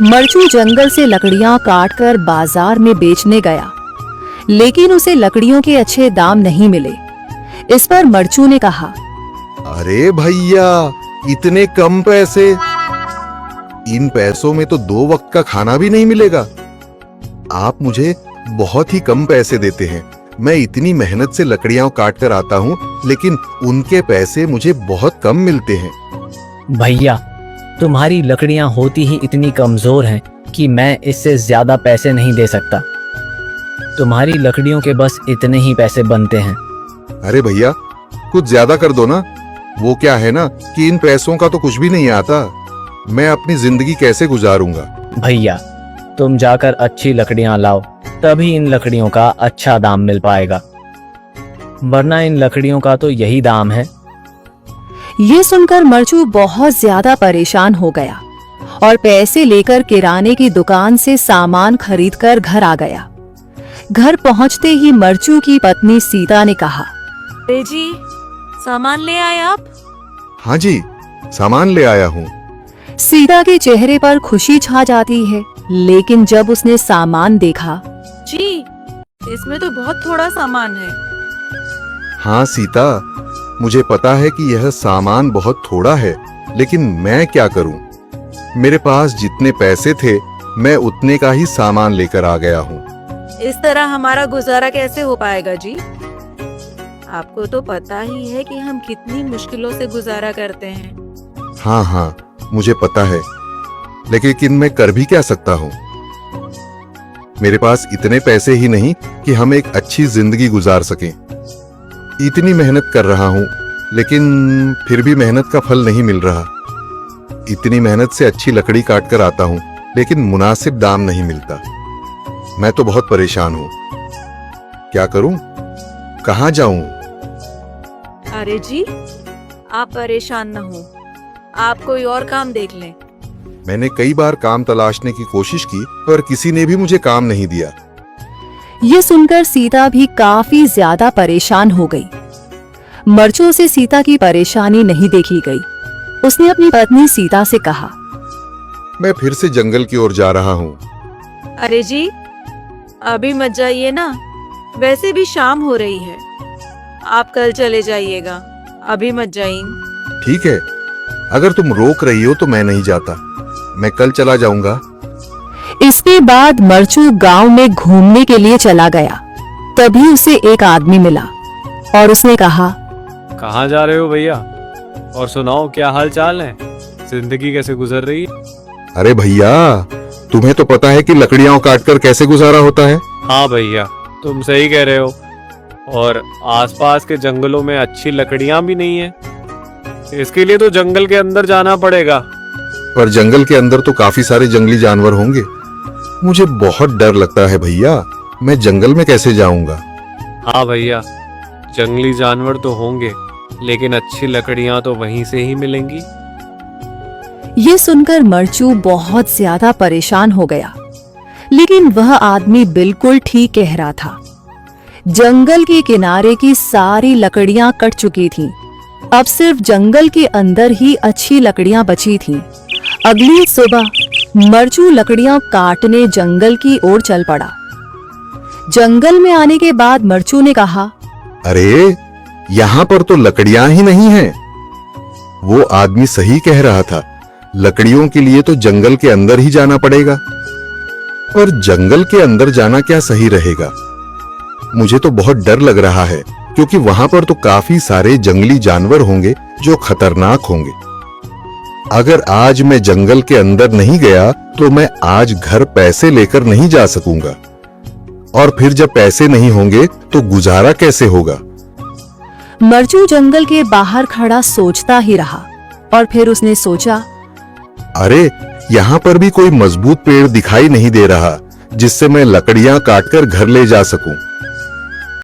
मरचू जंगल से लकड़ियां काटकर बाजार में बेचने गया, लेकिन उसे लकड़ियों के अच्छे दाम नहीं मिले। इस पर मरचू ने कहा, अरे भैया, इतने कम पैसे? इन पैसों में तो 2 वक्त का खाना भी नहीं मिलेगा। आप मुझे बहुत ही कम पैसे देते हैं। मैं इतनी मेहनत से लकड़ियां काट कर आता हूँ, लेकिन उनके पैसे मुझे बहुत कम मिलते हैं। भैया, तुम्हारी लकड़ियां होती ही इतनी कमजोर हैं कि मैं इससे ज्यादा पैसे नहीं दे सकता। तुम्हारी लकड़ियों के बस इतने ही पैसे बनते हैं। अरे भैया, कुछ ज्यादा कर दो ना। वो क्या है ना कि इन पैसों का तो कुछ भी नहीं आता। मैं अपनी जिंदगी कैसे गुजारूंगा? भैया, तुम जाकर अच्छी लकड़ियां लाओ, तभी इन लकड़ियों का अच्छा दाम मिल पाएगा, वरना इन लकड़ियों का तो यही दाम है। ये सुनकर मरचू बहुत ज्यादा परेशान हो गया और पैसे लेकर किराने की दुकान से सामान खरीदकर घर आ गया। घर पहुंचते ही मरचू की पत्नी सीता ने कहा, अरे जी, सामान ले आए आप? हाँ जी, सामान ले आया हूँ। सीता के चेहरे पर खुशी छा जाती है, लेकिन जब उसने सामान देखा, जी, इसमें तो बहुत थोड़ा सामान है। हाँ सीता, मुझे पता है कि यह सामान बहुत थोड़ा है, लेकिन मैं क्या करूं? मेरे पास जितने पैसे थे, मैं उतने का ही सामान लेकर आ गया हूँ। इस तरह हमारा गुजारा कैसे हो पाएगा जी? आपको तो पता ही है कि हम कितनी मुश्किलों से गुजारा करते हैं। हाँ, मुझे पता है, लेकिन मैं कर भी क्या सकता हूँ? मेरे पास इतने पैसे ही नहीं कि हम एक अच्छी जिंदगी गुजार सकें। इतनी मेहनत कर रहा हूँ, लेकिन फिर भी मेहनत का फल नहीं मिल रहा। इतनी मेहनत से अच्छी लकड़ी काट कर आता हूँ, लेकिन मुनासिब दाम नहीं मिलता। मैं तो बहुत परेशान हूँ। क्या करूँ? कहाँ जाऊँ? अरे जी, आप परेशान न हो, आप कोई और काम देख लें। मैंने कई बार काम तलाशने की कोशिश की, पर किसी ने भी मुझे काम नहीं दिया। ये सुनकर सीता भी काफी ज्यादा परेशान हो गई। मरचू से सीता की परेशानी नहीं देखी गई। उसने अपनी पत्नी सीता से कहा, मैं फिर से जंगल की ओर जा रहा हूँ। अरे जी, अभी मत जाइए ना, वैसे भी शाम हो रही है। आप कल चले जाइएगा, अभी मत जाइए। ठीक है, अगर तुम रोक रही हो तो मैं नहीं जाता। मैं कल चला जाऊंगा। इसके बाद मरचू गांव में घूमने के लिए चला गया। तभी उसे एक आदमी मिला और उसने कहा, कहाँ जा रहे हो भैया? और सुनाओ, क्या हाल चाल है? जिंदगी कैसे गुजर रही है? अरे भैया, तुम्हें तो पता है कि लकड़ियां काटकर कैसे गुजारा होता है। हाँ भैया, तुम सही कह रहे हो। और आसपास के जंगलों में अच्छी लकड़ियां भी नहीं है। इसके लिए तो जंगल के अंदर जाना पड़ेगा। पर जंगल के अंदर तो काफी सारे जंगली जानवर होंगे। मुझे बहुत डर लगता है भैया, मैं जंगल में कैसे जाऊंगा? हाँ भैया, जंगली जानवर तो होंगे, लेकिन अच्छी लकड़ियां तो वहीं से ही मिलेंगी। ये सुनकर मरचू बहुत ज्यादा परेशान हो गया, लेकिन वह आदमी बिल्कुल ठीक कह रहा था। जंगल के किनारे की सारी लकड़ियां कट चुकी थीं। अब सिर्फ जंगल के अंदर ही अच्छी लकड़ियां बची थीं। अगली सुबह मरचू लकड़ियां काटने जंगल की ओर चल पड़ा। जंगल में आने के बाद मरचू ने कहा, अरे, यहाँ पर तो लकड़ियां ही नहीं हैं। वो आदमी सही कह रहा था, लकड़ियों के लिए तो जंगल के अंदर ही जाना पड़ेगा। और जंगल के अंदर जाना क्या सही रहेगा? मुझे तो बहुत डर लग रहा है, क्योंकि वहां पर तो काफी सारे जंगली जानवर होंगे जो खतरनाक होंगे। अगर आज मैं जंगल के अंदर नहीं गया तो मैं आज घर पैसे लेकर नहीं जा सकूंगा, और फिर जब पैसे नहीं होंगे तो गुजारा कैसे होगा? मरचू जंगल के बाहर खड़ा सोचता ही रहा और फिर उसने सोचा, अरे, यहाँ पर भी कोई मजबूत पेड़ दिखाई नहीं दे रहा जिससे मैं लकड़ियां काटकर घर ले जा सकूं।